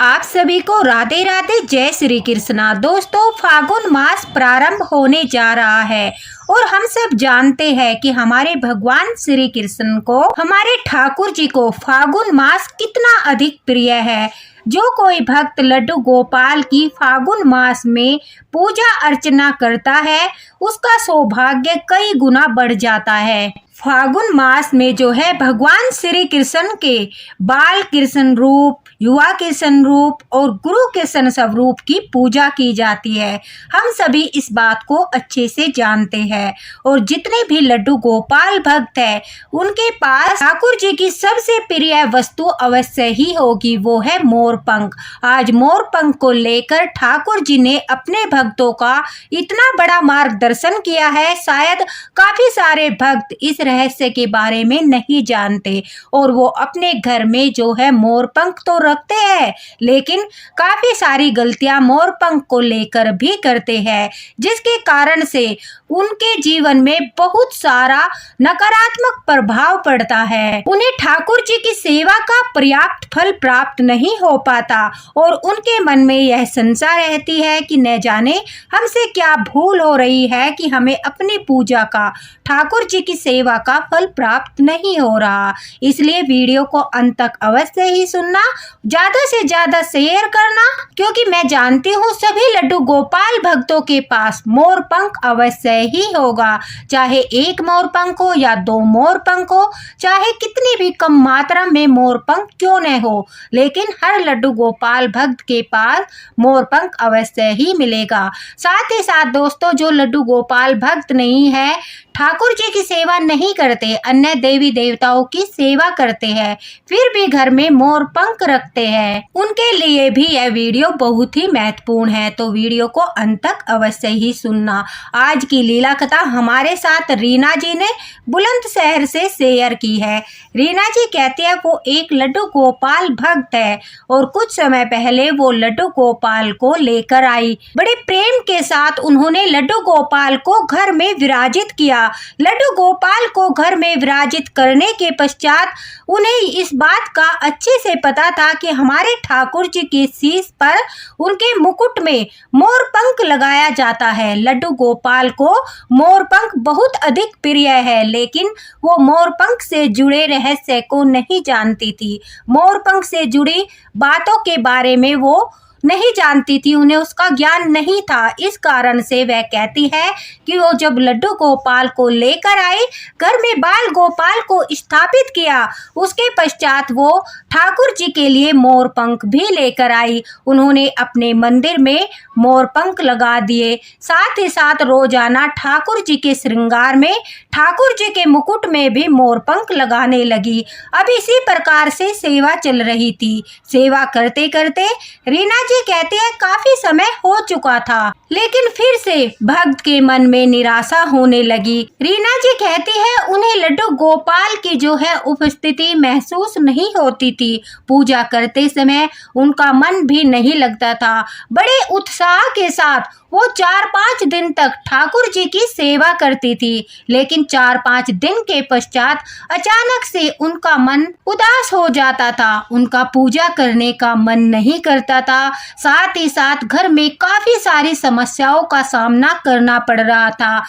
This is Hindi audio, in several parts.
आप सभी को राधे राधे, जय श्री कृष्णा। दोस्तों, फागुन मास प्रारंभ होने जा रहा है और हम सब जानते हैं कि हमारे भगवान श्री कृष्ण को, हमारे ठाकुर जी को फागुन मास कितना अधिक प्रिय है। जो कोई भक्त लड्डू गोपाल की फागुन मास में पूजा अर्चना करता है, उसका सौभाग्य कई गुना बढ़ जाता है। फागुन मास में जो है भगवान श्री कृष्ण के बाल कृष्ण रूप, युवा कृष्ण रूप और गुरु कृष्ण स्वरूप की पूजा की जाती है। हम सभी इस बात को अच्छे से जानते हैं और जितने भी लड्डू गोपाल भक्त हैं, उनके पास ठाकुर जी की सबसे प्रिय वस्तु अवश्य ही होगी, वो है मोर पंख। आज मोर पंख को लेकर ठाकुर जी ने अपने भक्तों का इतना बड़ा मार्गदर्शन किया है। शायद काफी सारे भक्त इस रहस्य के बारे में नहीं जानते और वो अपने घर में जो है मोर पंख तो रखते हैं, लेकिन काफी सारी गलतियां मोर पंख को लेकर भी करते हैं, जिसके कारण से उनके जीवन में बहुत सारा नकारात्मक प्रभाव पड़ता है। उन्हें ठाकुर जी की सेवा का पर्याप्त फल प्राप्त नहीं हो पाता और उनके मन में यह संशय रहती है कि न जाने हमसे क्या भूल हो रही है कि हमें अपनी पूजा का, ठाकुर जी की सेवा का फल प्राप्त नहीं हो रहा। इसलिए वीडियो को अंत तक अवश्य ही सुनना, ज्यादा से ज्यादा शेयर करना, क्योंकि मैं जानती हूँ सभी लड्डू गोपाल भक्तों के पास मोर पंख अवश्य ही होगा। चाहे एक मोर पंख हो या दो मोर पंख हो, चाहे कितनी भी कम मात्रा में मोर पंख क्यों न हो, लेकिन हर लड्डू गोपाल भक्त के पास मोर पंख अवश्य ही मिलेगा। साथ ही साथ दोस्तों, जो लड्डू गोपाल भक्त नहीं है, ठाकुर जी की सेवा नहीं करते, अन्य देवी देवताओं की सेवा करते हैं, फिर भी घर में मोर पंख रखते हैं, उनके लिए भी यह वीडियो बहुत ही महत्वपूर्ण है। तो वीडियो को अंत तक अवश्य ही सुनना। आज की लीला कथा हमारे साथ रीना जी ने बुलंदशहर से शेयर की है। रीना जी कहती है वो एक लड्डू गोपाल भक्त है और कुछ समय पहले वो लड्डू गोपाल को लेकर आई। बड़े प्रेम के साथ उन्होंने लड्डू गोपाल को घर में विराजित किया। लड्डू गोपाल को घर में विराजित करने के पश्चात उन्हें इस बात का अच्छे से पता था कि हमारे ठाकुर जी के शीश पर, उनके मुकुट में मोर पंख लगाया जाता है। लड्डू गोपाल को मोर पंख बहुत अधिक प्रिय है, लेकिन वो मोर पंख से जुड़े रहस्य को नहीं जानती थी। मोर पंख से जुड़ी बातों के बारे में वो नहीं जानती थी, उन्हें उसका ज्ञान नहीं था। इस कारण से वह कहती है कि वो जब लड्डू गोपाल को लेकर आई, घर में बाल गोपाल को स्थापित किया, उसके पश्चात वो ठाकुर जी के लिए मोर पंख भी लेकर आई। उन्होंने अपने मंदिर में मोर पंख लगा दिए। साथ ही साथ रोजाना ठाकुर जी के श्रृंगार में, ठाकुर जी के मुकुट में भी मोर पंख लगाने लगी। अब इसी प्रकार से सेवा चल रही थी। सेवा करते करते रीना जी कहते हैं काफी समय हो चुका था, लेकिन फिर से भक्त के मन में निराशा होने लगी। रीना जी कहती है उन्हें लड्डू गोपाल की जो है उपस्थिति महसूस नहीं होती थी। पूजा करते समय उनका मन भी नहीं लगता था। बड़े उत्साह के साथ वो 4-5 दिन तक ठाकुर जी की सेवा करती थी, लेकिन 4-5 दिन के पश्चात अचानक से उनका मन उदास हो जाता था। उनका पूजा करने का मन नहीं करता था। साथ ही साथ घर में काफी सारी समस्याओं का सामना करना पड़ रहा था।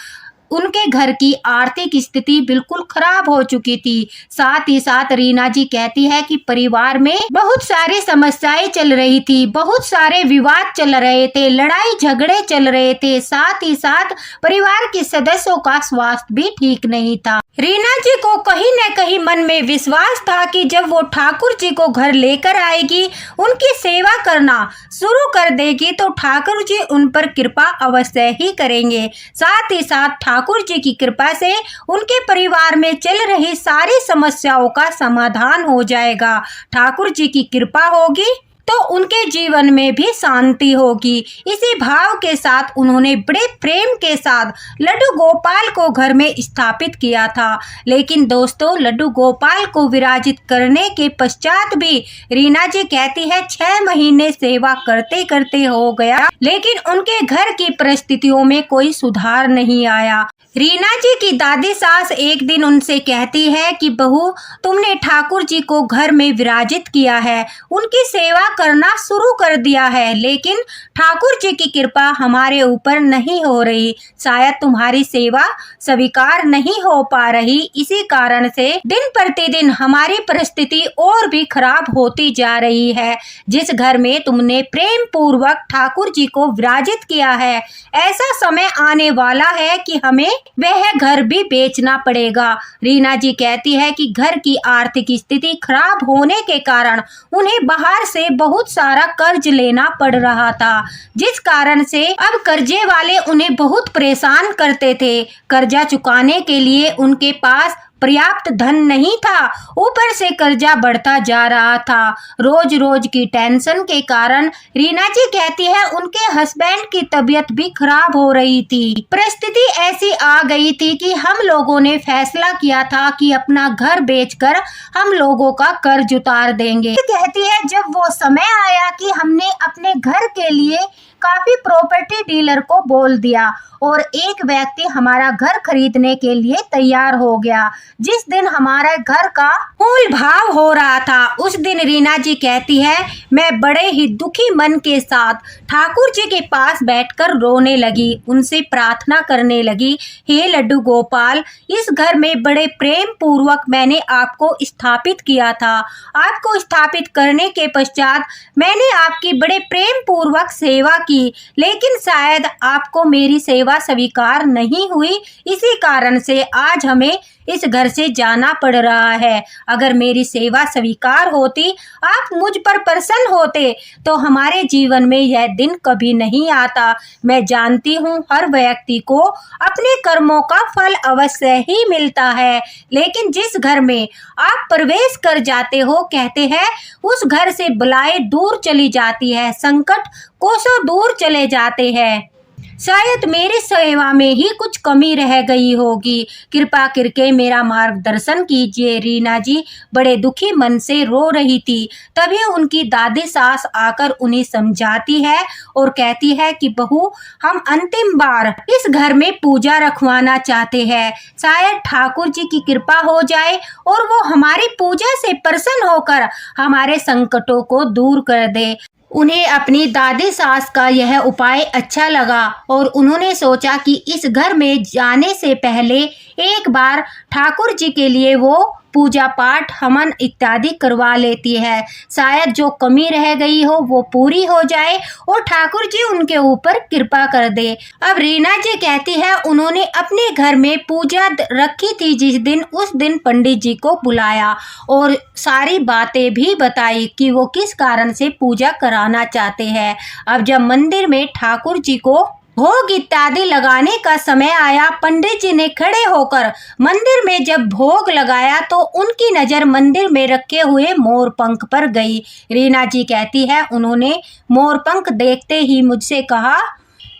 उनके घर की आर्थिक स्थिति बिल्कुल खराब हो चुकी थी। साथ ही साथ रीना जी कहती है कि परिवार में बहुत सारी समस्याएं चल रही थी, बहुत सारे विवाद चल रहे थे, लड़ाई झगड़े चल रहे थे। साथ ही साथ परिवार के सदस्यों का स्वास्थ्य भी ठीक नहीं था। रीना जी को कहीं न कहीं मन में विश्वास था कि जब वो ठाकुर जी को घर लेकर आएगी, उनकी सेवा करना शुरू कर देगी, तो ठाकुर जी उन पर कृपा अवश्य ही करेंगे। साथ ही साथ ठाकुर जी की कृपा से उनके परिवार में चल रही सारी समस्याओं का समाधान हो जाएगा। ठाकुर जी की कृपा होगी तो उनके जीवन में भी शांति होगी। इसी भाव के साथ उन्होंने बड़े प्रेम के साथ लड्डू गोपाल को घर में स्थापित किया था। लेकिन दोस्तों, लड्डू गोपाल को विराजित करने के पश्चात भी रीना जी कहती है 6 महीने सेवा करते करते हो गया, लेकिन उनके घर की परिस्थितियों में कोई सुधार नहीं आया। रीना जी की दादी सास एक दिन उनसे कहती है कि बहू, तुमने ठाकुर जी को घर में विराजित किया है, उनकी सेवा करना शुरू कर दिया है, लेकिन ठाकुर जी की कृपा हमारे ऊपर नहीं हो रही। शायद तुम्हारी सेवा स्वीकार नहीं हो पा रही। इसी कारण से दिन प्रतिदिन हमारी परिस्थिति और भी खराब होती जा रही है। जिस घर में तुमने प्रेम पूर्वक ठाकुर जी को विराजित किया है, ऐसा समय आने वाला है कि हमें वह घर भी बेचना पड़ेगा। रीना जी कहती है कि घर की आर्थिक स्थिति खराब होने के कारण उन्हें बाहर से बहुत सारा कर्ज लेना पड़ रहा था, जिस कारण से अब कर्जे वाले उन्हें बहुत परेशान करते थे। कर्जा चुकाने के लिए उनके पास पर्याप्त धन नहीं था, ऊपर से कर्जा बढ़ता जा रहा था। रोज रोज की टेंशन के कारण रीना जी कहती है उनके हस्बैंड की तबीयत भी खराब हो रही थी। परिस्थिति ऐसी आ गई थी कि हम लोगों ने फैसला किया था कि अपना घर बेचकर हम लोगों का कर्ज उतार देंगे। कहती है जब वो समय आया कि हमने अपने घर के लिए काफी प्रॉपर्टी डीलर को बोल दिया और एक व्यक्ति हमारा घर खरीदने के लिए तैयार हो गया। जिस दिन हमारे घर का मूल भाव हो रहा था, उस दिन रीना जी कहती है मैं बड़े ही दुखी मन के साथ ठाकुर जी के पास बैठकर रोने लगी, उनसे प्रार्थना करने लगी, हे लड्डू गोपाल, इस घर में बड़े प्रेम पूर्वक मैंने आपको स्थापित किया था। आपको स्थापित करने के पश्चात मैंने आपकी बड़े प्रेम पूर्वक सेवा की, लेकिन शायद आपको मेरी सेवा स्वीकार नहीं हुई। इसी कारण से आज हमें इस घर से जाना पड़ रहा है। अगर मेरी सेवा स्वीकार होती, आप मुझ पर प्रसन्न होते, तो हमारे जीवन में यह दिन कभी नहीं आता। मैं जानती हूँ हर व्यक्ति को अपने कर्मों का फल अवश्य ही मिलता है, लेकिन जिस घर में आप प्रवेश कर जाते हो, कहते हैं उस घर से बलाएं दूर चली जाती है, संकट कोसों दूर चले जाते हैं। शायद मेरी सेवा में ही कुछ कमी रह गई होगी, कृपा करके मेरा मार्गदर्शन कीजिए। रीना जी बड़े दुखी मन से रो रही थी। तभी उनकी दादी सास आकर उन्हें समझाती है और कहती है कि बहू, हम अंतिम बार इस घर में पूजा रखवाना चाहते हैं। शायद ठाकुर जी की कृपा हो जाए और वो हमारी पूजा से प्रसन्न होकर हमारे संकटों को दूर कर दे। उन्हें अपनी दादी सास का यह उपाय अच्छा लगा और उन्होंने सोचा कि इस घर में जाने से पहले एक बार ठाकुर जी के लिए वो पूजा पाठ हवन इत्यादि करवा लेती है। शायद जो कमी रह गई हो वो पूरी हो जाए और ठाकुर जी उनके ऊपर कृपा कर दे। अब रीना जी कहती है उन्होंने अपने घर में पूजा रखी थी जिस दिन, उस दिन पंडित जी को बुलाया और सारी बातें भी बताई कि वो किस कारण से पूजा कराना चाहते हैं। अब जब मंदिर में ठाकुर जी को भोग इत्यादि लगाने का समय आया, पंडित जी ने खड़े होकर मंदिर में जब भोग लगाया तो उनकी नज़र मंदिर में रखे हुए मोर पंख पर गई। रीना जी कहती है उन्होंने मोर पंख देखते ही मुझसे कहा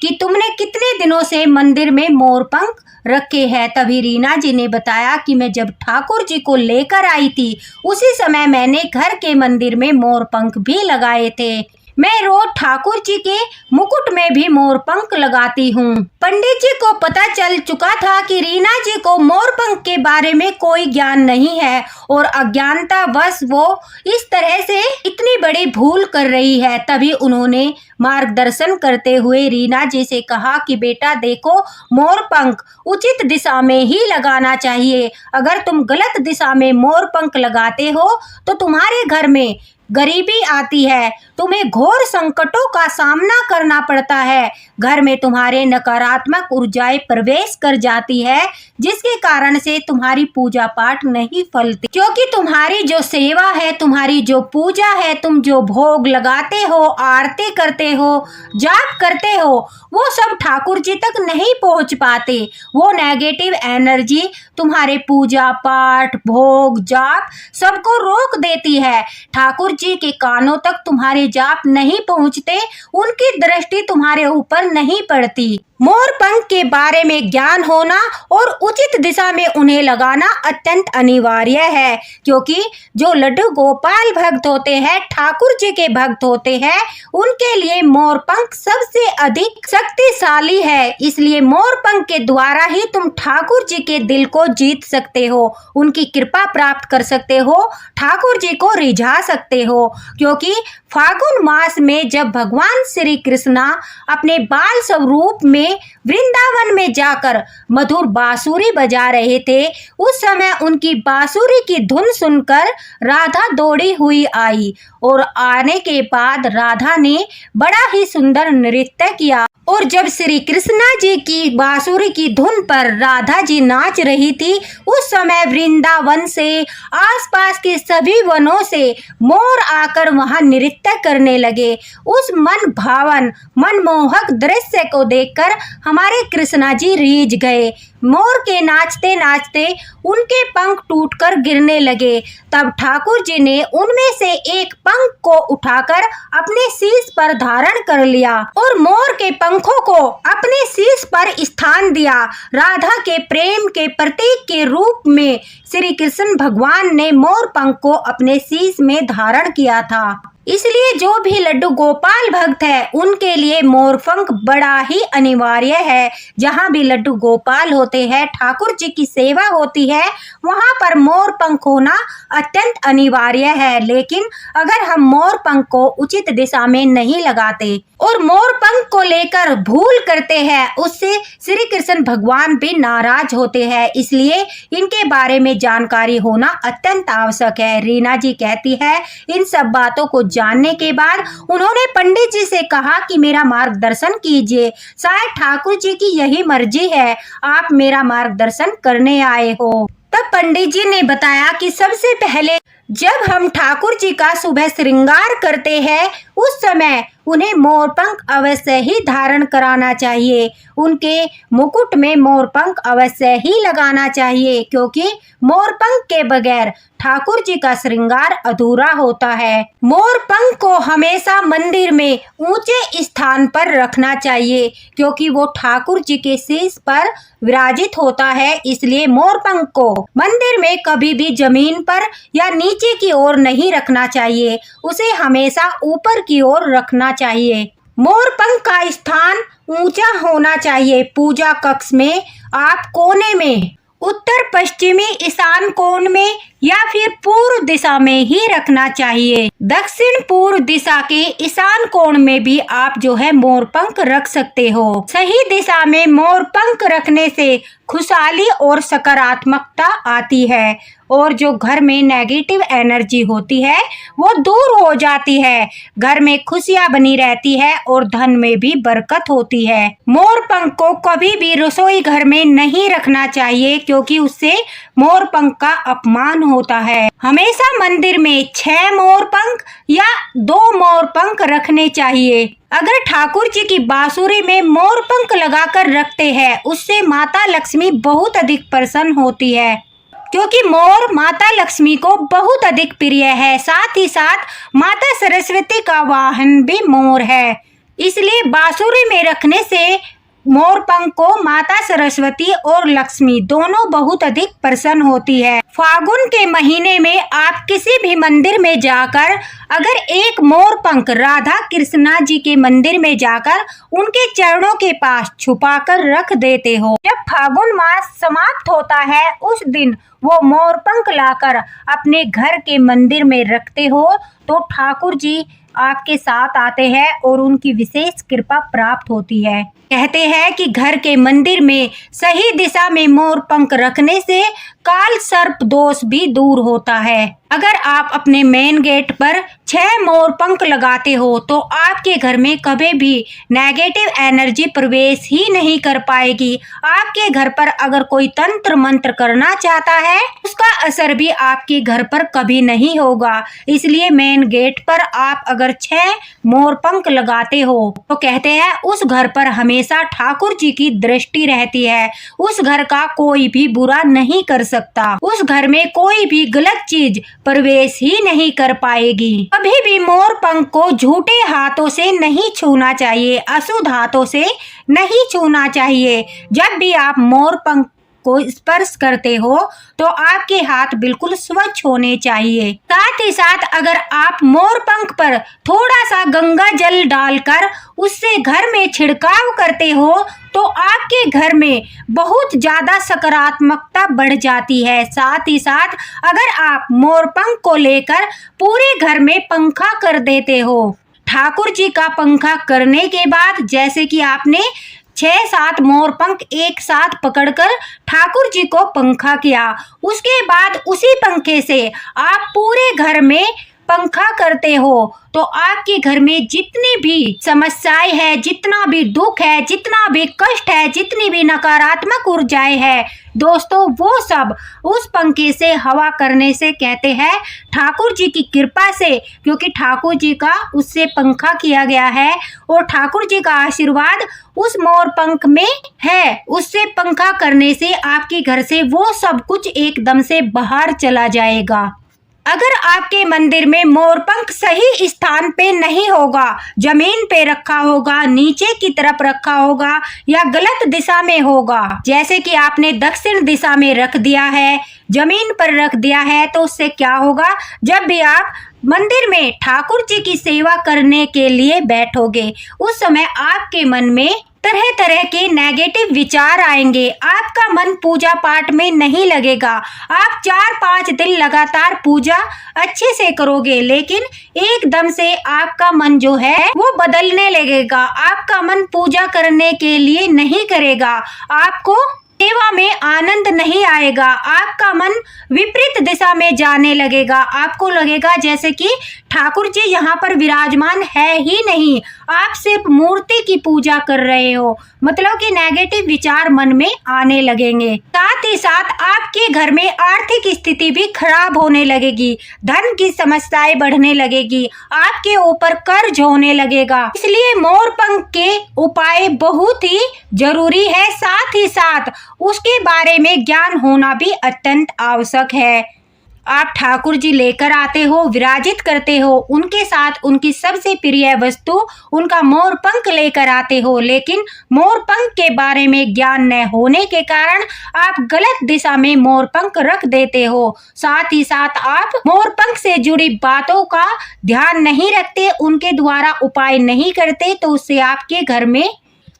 कि तुमने कितने दिनों से मंदिर में मोर पंख रखे हैं। तभी रीना जी ने बताया कि मैं जब ठाकुर जी को लेकर आई थी, उसी समय मैंने घर के मंदिर में मोर पंख भी लगाए थे। मैं रोज ठाकुर जी के मुकुट में भी मोर पंख लगाती हूँ। पंडित जी को पता चल चुका था कि रीना जी को मोर पंख के बारे में कोई ज्ञान नहीं है और अज्ञानतावश वो इस तरह से इतनी बड़ी भूल कर रही है। तभी उन्होंने मार्गदर्शन करते हुए रीना जी से कहा कि बेटा देखो, मोर पंख उचित दिशा में ही लगाना चाहिए। अगर तुम गलत दिशा में मोर पंख लगाते हो तो तुम्हारे घर में गरीबी आती है, तुम्हें घोर संकटों का सामना करना पड़ता है, घर में तुम्हारे नकारात्मक ऊर्जाएं प्रवेश कर जाती है, जिसके कारण से तुम्हारी पूजा पाठ नहीं फलती। क्योंकि तुम्हारी जो सेवा है, तुम्हारी जो पूजा है, तुम जो भोग लगाते हो, आरती करते हो, जाप करते हो, वो सब ठाकुर जी तक नहीं पहुंच पाते। वो नेगेटिव एनर्जी तुम्हारे पूजा पाठ, भोग, जाप सबको रोक देती है। ठाकुर जी के कानों तक तुम्हारे जाप नहीं पहुंचते, उनकी दृष्टि तुम्हारे ऊपर नहीं पड़ती। मोर पंख के बारे में ज्ञान होना और उचित दिशा में उन्हें लगाना अत्यंत अनिवार्य है, क्योंकि जो लड्डू गोपाल भक्त होते हैं, ठाकुर जी के भक्त होते हैं, उनके लिए मोर पंख सबसे अधिक शक्तिशाली है। इसलिए मोर पंख के द्वारा ही तुम ठाकुर जी के दिल को जीत सकते हो, उनकी कृपा प्राप्त कर सकते हो, ठाकुर जी को रिझा सकते हो। क्योंकि फागुन मास में जब भगवान श्री कृष्णा अपने बाल स्वरूप में वृंदावन में जाकर मधुर बांसुरी बजा रहे थे, उस समय उनकी बांसुरी की धुन सुनकर राधा दौड़ी हुई आई और आने के बाद राधा ने बड़ा ही सुंदर नृत्य किया। और जब श्री कृष्णा जी की बांसुरी की धुन पर राधा जी नाच रही थी, उस समय वृंदावन से आसपास के सभी वनों से मोर आकर वहां नृत्य करने लगे। उस मन भावन मनमोहक दृश्य को देखकर हमारे कृष्णा जी रीझ गए। मोर के नाचते नाचते उनके पंख टूटकर गिरने लगे। तब ठाकुर जी ने उनमें से एक पंख को उठाकर अपने शीश पर धारण कर लिया और मोर के पंखों को अपने शीश पर स्थान दिया। राधा के प्रेम के प्रतीक के रूप में श्री कृष्ण भगवान ने मोर पंख को अपने शीश में धारण किया था। इसलिए जो भी लड्डू गोपाल भक्त है, उनके लिए मोर पंख बड़ा ही अनिवार्य है। जहाँ भी लड्डू गोपाल होते हैं, ठाकुर जी की सेवा होती है, वहाँ पर मोर पंख होना अत्यंत अनिवार्य है। लेकिन अगर हम मोर पंख को उचित दिशा में नहीं लगाते और मोर पंख को लेकर भूल करते हैं, उससे श्री कृष्ण भगवान भी नाराज होते हैं। इसलिए इनके बारे में जानकारी होना अत्यंत आवश्यक है। रीना जी कहती है, इन सब बातों को जानने के बाद उन्होंने पंडित जी से कहा कि मेरा मार्गदर्शन कीजिए, शायद ठाकुर जी की यही मर्जी है, आप मेरा मार्गदर्शन करने आए हो। तब पंडित जी ने बताया कि सबसे पहले जब हम ठाकुर जी का सुबह श्रृंगार करते हैं, उस समय उन्हें मोरपंख अवश्य ही धारण कराना चाहिए। उनके मुकुट में मोरपंख अवश्य ही लगाना चाहिए, क्योंकि मोरपंख के बगैर ठाकुर जी का श्रृंगार अधूरा होता है। मोरपंख को हमेशा मंदिर में ऊंचे स्थान पर रखना चाहिए, क्योंकि वो ठाकुर जी के शीश पर विराजित होता है। इसलिए मोरपंख को मंदिर में कभी भी जमीन पर या नीचे की ओर नहीं रखना चाहिए, उसे हमेशा ऊपर की ओर रखना चाहिए। मोरपंख का स्थान ऊंचा होना चाहिए। पूजा कक्ष में आप कोने में, उत्तर पश्चिमी ईशान कोण में या फिर पूर्व दिशा में ही रखना चाहिए। दक्षिण पूर्व दिशा के ईशान कोण में भी आप जो है मोरपंख रख सकते हो। सही दिशा में मोरपंख रखने से खुशहाली और सकारात्मकता आती है, और जो घर में नेगेटिव एनर्जी होती है वो दूर हो जाती है। घर में खुशियां बनी रहती है और धन में भी बरकत होती है। मोरपंख को कभी भी रसोई घर में नहीं रखना चाहिए, क्योंकि उससे मोरपंख का अपमान होता है। हमेशा मंदिर में 6 मोरपंख या 2 मोरपंख रखने चाहिए। अगर ठाकुर जी की बांसुरी में मोरपंख लगाकर रखते हैं, उससे माता लक्ष्मी बहुत अधिक प्रसन्न होती है, क्योंकि मोर माता लक्ष्मी को बहुत अधिक प्रिय है। साथ ही साथ माता सरस्वती का वाहन भी मोर है। इसलिए बांसुरी में रखने से मोरपंख को माता सरस्वती और लक्ष्मी दोनों बहुत अधिक प्रसन्न होती है। फागुन के महीने में आप किसी भी मंदिर में जाकर अगर एक मोरपंख राधा कृष्णा जी के मंदिर में जाकर उनके चरणों के पास छुपाकर रख देते हो, जब फागुन मास समाप्त होता है उस दिन वो मोरपंख लाकर अपने घर के मंदिर में रखते हो, तो ठाकुर जी आपके साथ आते हैं और उनकी विशेष कृपा प्राप्त होती है। कहते हैं कि घर के मंदिर में सही दिशा में मोरपंख रखने से काल सर्प दोष भी दूर होता है। अगर आप अपने मेन गेट पर 6 मोरपंख लगाते हो तो आपके घर में कभी भी नेगेटिव एनर्जी प्रवेश ही नहीं कर पाएगी। आपके घर पर अगर कोई तंत्र मंत्र करना चाहता है, उसका असर भी आपके घर पर कभी नहीं होगा। इसलिए मेन गेट पर आप अगर 6 मोरपंख लगाते हो तो कहते हैं उस घर पर हमेशा ठाकुर जी की दृष्टि रहती है। उस घर का कोई भी बुरा नहीं कर सकता, उस घर में कोई भी गलत चीज प्रवेश ही नहीं कर पाएगी। कभी भी मोरपंख को झूठे हाथों से नहीं छूना चाहिए, अशुद्ध हाथों से नहीं छूना चाहिए। जब भी आप मोर पंख को स्पर्श करते हो तो आपके हाथ बिल्कुल स्वच्छ होने चाहिए। साथ ही साथ अगर आप मोर पंख पर थोड़ा सा गंगा जल डालकर उससे घर में छिड़काव करते हो तो आपके घर में बहुत ज्यादा सकारात्मकता बढ़ जाती है। साथ ही साथ अगर आप मोर पंख को लेकर पूरे घर में पंखा कर देते हो, ठाकुर जी का पंखा करने के बाद जैसे कि आपने 6-7 मोर पंख एक साथ पकड़कर ठाकुर जी को पंखा किया, उसके बाद उसी पंखे से आप पूरे घर में पंखा करते हो तो आपके घर में जितनी भी समस्याएं है, जितना भी दुख है, जितना भी कष्ट है, जितनी भी नकारात्मक ऊर्जाएं है दोस्तों, वो सब उस पंखे से हवा करने से कहते हैं ठाकुर जी की कृपा से, क्योंकि ठाकुर जी का उससे पंखा किया गया है और ठाकुर जी का आशीर्वाद उस मोर पंख में है। उससे पंखा करने से आपके घर से वो सब कुछ एकदम से बाहर चला जाएगा। अगर आपके मंदिर में मोर पंख सही स्थान पे नहीं होगा, जमीन पे रखा होगा, नीचे की तरफ रखा होगा या गलत दिशा में होगा, जैसे कि आपने दक्षिण दिशा में रख दिया है, जमीन पर रख दिया है, तो उससे क्या होगा, जब भी आप मंदिर में ठाकुर जी की सेवा करने के लिए बैठोगे उस समय आपके मन में तरह तरह के नेगेटिव विचार आएंगे। आपका मन पूजा पाठ में नहीं लगेगा। आप 4-5 दिन लगातार पूजा अच्छे से करोगे, लेकिन एकदम से आपका मन जो है वो बदलने लगेगा। आपका मन पूजा करने के लिए नहीं करेगा, आपको सेवा में आनंद नहीं आएगा, आपका मन विपरीत दिशा में जाने लगेगा। आपको लगेगा जैसे कि ठाकुर जी यहाँ पर विराजमान है ही नहीं, आप सिर्फ मूर्ति की पूजा कर रहे हो, मतलब कि नेगेटिव विचार मन में आने लगेंगे। साथ ही साथ आपके घर में आर्थिक स्थिति भी खराब होने लगेगी, धन की समस्याएं बढ़ने लगेगी, आपके ऊपर कर्ज होने लगेगा। इसलिए मोर पंख के उपाय बहुत ही जरूरी है, साथ ही साथ उसके बारे में ज्ञान होना भी अत्यंत आवश्यक है। आप ठाकुर जी लेकर आते हो, विराजित करते हो, उनके साथ उनकी सबसे प्रिय वस्तु उनका मोर पंख लेकर आते हो, लेकिन मोर पंख के बारे में ज्ञान न होने के कारण आप गलत दिशा में मोर पंख रख देते हो। साथ ही साथ आप मोर पंख से जुड़ी बातों का ध्यान नहीं रखते, उनके द्वारा उपाय नहीं करते, तो उससे आपके घर में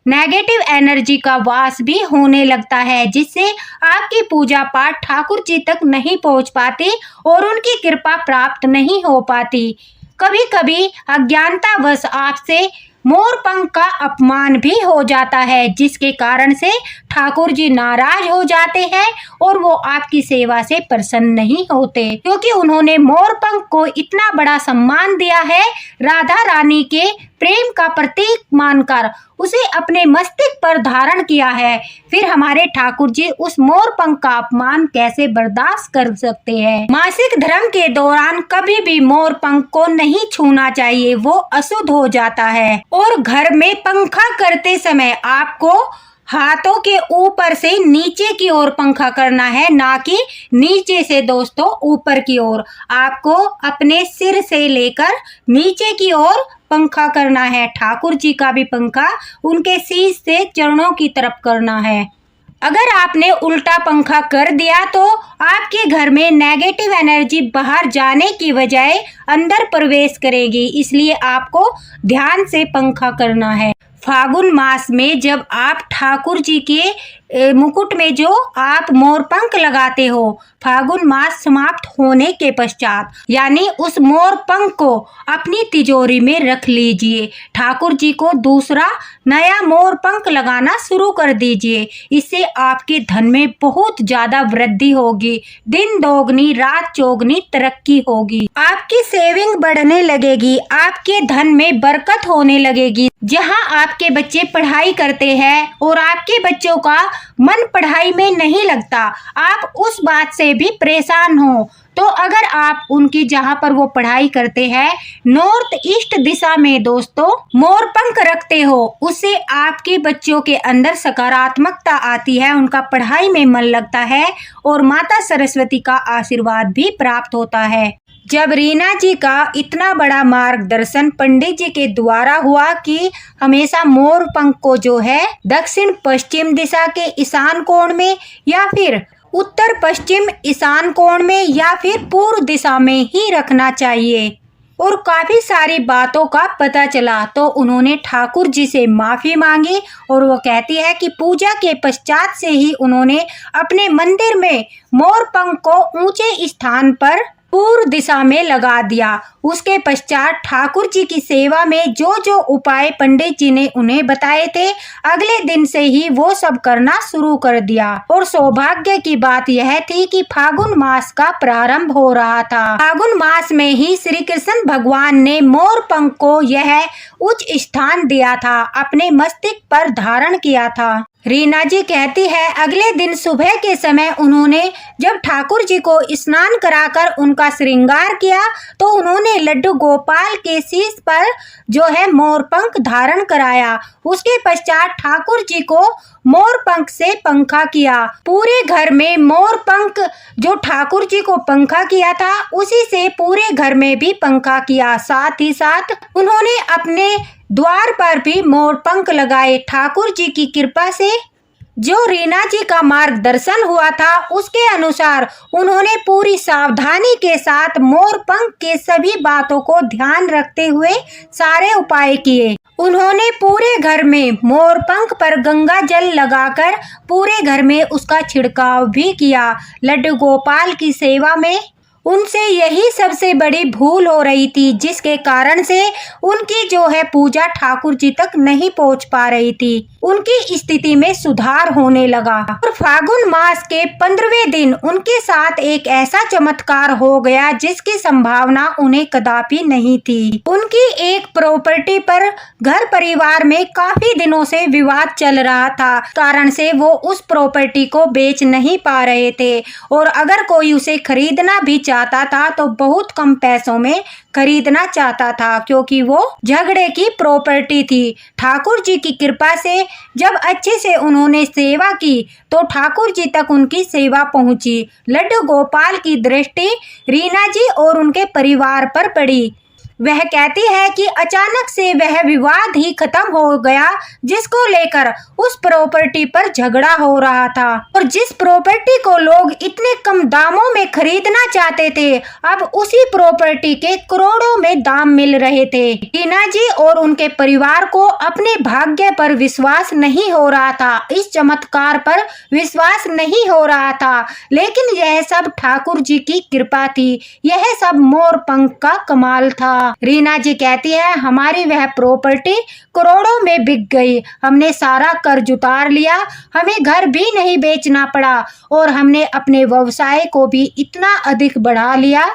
नेगेटिव एनर्जी का वास भी होने लगता है, जिससे आपकी पूजा पाठ ठाकुर जी तक नहीं पहुंच पाती और उनकी कृपा प्राप्त नहीं हो पाती। कभी कभी अज्ञानतावश आपसे मोर पंख का अपमान भी हो जाता है, जिसके कारण से ठाकुर जी नाराज हो जाते हैं और वो आपकी सेवा से प्रसन्न नहीं होते, क्योंकि उन्होंने मोर पंख को इतना बड़ा सम्मान दिया है, राधा रानी के प्रेम का प्रतीक मानकर उसे अपने मस्तिष्क पर धारण किया है। फिर हमारे ठाकुर जी उस मोर पंख का अपमान कैसे बर्दाश्त कर सकते हैं। मासिक धर्म के दौरान कभी भी मोर पंख को नहीं छूना चाहिए, वो अशुद्ध हो जाता है। और घर में पंखा करते समय आपको हाथों के ऊपर से नीचे की ओर पंखा करना है, ना कि नीचे से दोस्तों ऊपर की ओर। आपको अपने सिर से लेकर नीचे की ओर पंखा करना है। ठाकुर जी का भी पंखा उनके शीश से चरणों की तरफ करना है। अगर आपने उल्टा पंखा कर दिया तो आपके घर में नेगेटिव एनर्जी बाहर जाने की बजाय अंदर प्रवेश करेगी, इसलिए आपको ध्यान से पंखा करना है। फागुन मास में जब आप ठाकुर जी के मुकुट में जो आप मोर पंख लगाते हो, फागुन मास समाप्त होने के पश्चात यानी उस मोर पंख को अपनी तिजोरी में रख लीजिए। ठाकुर जी को दूसरा नया मोर पंख लगाना शुरू कर दीजिए। इससे आपके धन में बहुत ज्यादा वृद्धि होगी, दिन दोगुनी रात चौगुनी तरक्की होगी, आपकी सेविंग बढ़ने लगेगी, आपके धन में बरकत होने लगेगी। जहां आपके बच्चे पढ़ाई करते हैं और आपके बच्चों का मन पढ़ाई में नहीं लगता, आप उस बात से भी परेशान हो, तो अगर आप उनकी जहां पर वो पढ़ाई करते हैं नॉर्थ ईस्ट दिशा में दोस्तों मोर पंख रखते हो, उससे आपके बच्चों के अंदर सकारात्मकता आती है, उनका पढ़ाई में मन लगता है और माता सरस्वती का आशीर्वाद भी प्राप्त होता है। जब रीना जी का इतना बड़ा मार्गदर्शन पंडित जी के द्वारा हुआ कि हमेशा मोर पंख को जो है दक्षिण पश्चिम दिशा के ईशान कोण में या फिर उत्तर पश्चिम ईशान कोण में या फिर पूर्व दिशा में ही रखना चाहिए और काफी सारी बातों का पता चला, तो उन्होंने ठाकुर जी से माफी मांगी और वो कहती है कि पूजा के पश्चात से ही उन्होंने अपने मंदिर में मोर पंख को ऊंचे स्थान पर पूर्व दिशा में लगा दिया। उसके पश्चात ठाकुर जी की सेवा में जो जो उपाय पंडित जी ने उन्हें बताए थे, अगले दिन से ही वो सब करना शुरू कर दिया। और सौभाग्य की बात यह थी कि फागुन मास का प्रारंभ हो रहा था। फागुन मास में ही श्री कृष्ण भगवान ने मोर पंख को यह उच्च स्थान दिया था, अपने मस्तिष्क पर धारण किया था। रीना जी कहती है अगले दिन सुबह के समय उन्होंने जब ठाकुर जी को स्नान कराकर उनका श्रृंगार किया तो उन्होंने लड्डू गोपाल के शीश पर जो है मोरपंख धारण कराया। उसके पश्चात ठाकुर जी को मोरपंख से पंखा किया। पूरे घर में मोरपंख जो ठाकुर जी को पंखा किया था उसी से पूरे घर में भी पंखा किया। साथ ही साथ उन्होंने अपने द्वार पर भी मोरपंख लगाए। ठाकुर जी की कृपा से जो रीना जी का मार्गदर्शन हुआ था उसके अनुसार उन्होंने पूरी सावधानी के साथ मोरपंख के सभी बातों को ध्यान रखते हुए सारे उपाय किए। उन्होंने पूरे घर में मोरपंख पर गंगा जल लगाकर पूरे घर में उसका छिड़काव भी किया। लड्डू गोपाल की सेवा में उनसे यही सबसे बड़ी भूल हो रही थी, जिसके कारण से उनकी जो है पूजा ठाकुर जी तक नहीं पहुंच पा रही थी। उनकी स्थिति में सुधार होने लगा और फागुन मास के 15वें दिन उनके साथ एक ऐसा चमत्कार हो गया जिसकी संभावना उन्हें कदापि नहीं थी। उनकी एक प्रॉपर्टी पर घर परिवार में काफी दिनों से विवाद चल रहा था, कारण से वो उस प्रॉपर्टी को बेच नहीं पा रहे थे और अगर कोई उसे खरीदना भी चाहता था तो बहुत कम पैसों में खरीदना चाहता था, क्योंकि वो झगड़े की प्रॉपर्टी थी। ठाकुर जी की कृपा से जब अच्छे से उन्होंने सेवा की तो ठाकुर जी तक उनकी सेवा पहुंची। लड्डू गोपाल की दृष्टि रीना जी और उनके परिवार पर पड़ी। वह कहती है कि अचानक से वह विवाद ही खत्म हो गया जिसको लेकर उस प्रॉपर्टी पर झगड़ा हो रहा था और जिस प्रॉपर्टी को लोग इतने कम दामों में खरीदना चाहते थे, अब उसी प्रॉपर्टी के करोड़ों में दाम मिल रहे थे। टीना जी और उनके परिवार को अपने भाग्य पर विश्वास नहीं हो रहा था, इस चमत्कार पर विश्वास नहीं हो रहा था, लेकिन यह सब ठाकुर जी की कृपा थी। यह सब मोरपंख का कमाल था। रीना जी कहती है हमारी वह प्रॉपर्टी करोड़ों में बिक गई। हमने सारा कर्ज उतार लिया, हमें घर भी नहीं बेचना पड़ा और हमने अपने व्यवसाय को भी इतना अधिक बढ़ा लिया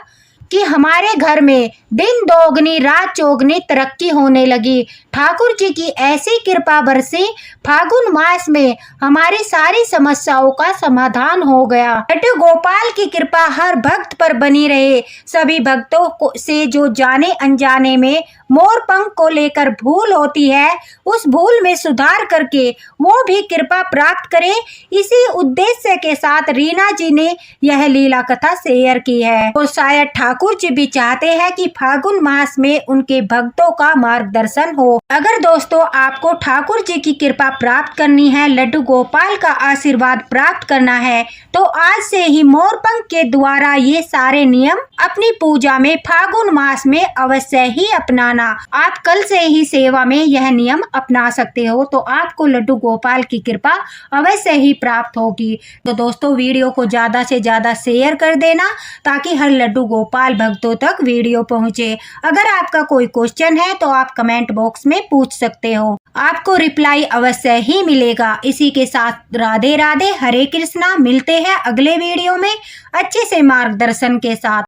कि हमारे घर में दिन दोगुनी रात चौगुनी तरक्की होने लगी। ठाकुर जी की ऐसी कृपा बरसी, फागुन मास में हमारी सारी समस्याओं का समाधान हो गया। लड्डू गोपाल की कृपा हर भक्त पर बनी रहे। सभी भक्तों को से जो जाने अनजाने में मोरपंख को लेकर भूल होती है, उस भूल में सुधार करके वो भी कृपा प्राप्त करे, इसी उद्देश्य के साथ रीना जी ने यह लीला कथा शेयर की है। और शायद ठाकुर जी भी चाहते हैं कि फागुन मास में उनके भक्तों का मार्गदर्शन हो। अगर दोस्तों आपको ठाकुर जी की कृपा प्राप्त करनी है, लड्डू गोपाल का आशीर्वाद प्राप्त करना है, तो आज से ही मोरपंख के द्वारा ये सारे नियम अपनी पूजा में फागुन मास में अवश्य ही अपनाना। आप कल से ही सेवा में यह नियम अपना सकते हो, तो आपको लड्डू गोपाल की कृपा अवश्य ही प्राप्त होगी। तो दोस्तों वीडियो को ज्यादा से ज्यादा शेयर कर देना ताकि हर लड्डू गोपाल भक्तों तक वीडियो पहुंचे। अगर आपका कोई क्वेश्चन है तो आप कमेंट बॉक्स में पूछ सकते हो, आपको रिप्लाई अवश्य ही मिलेगा। इसी के साथ राधे राधे, हरे कृष्णा। मिलते हैं अगले वीडियो में अच्छे से मार्गदर्शन के साथ।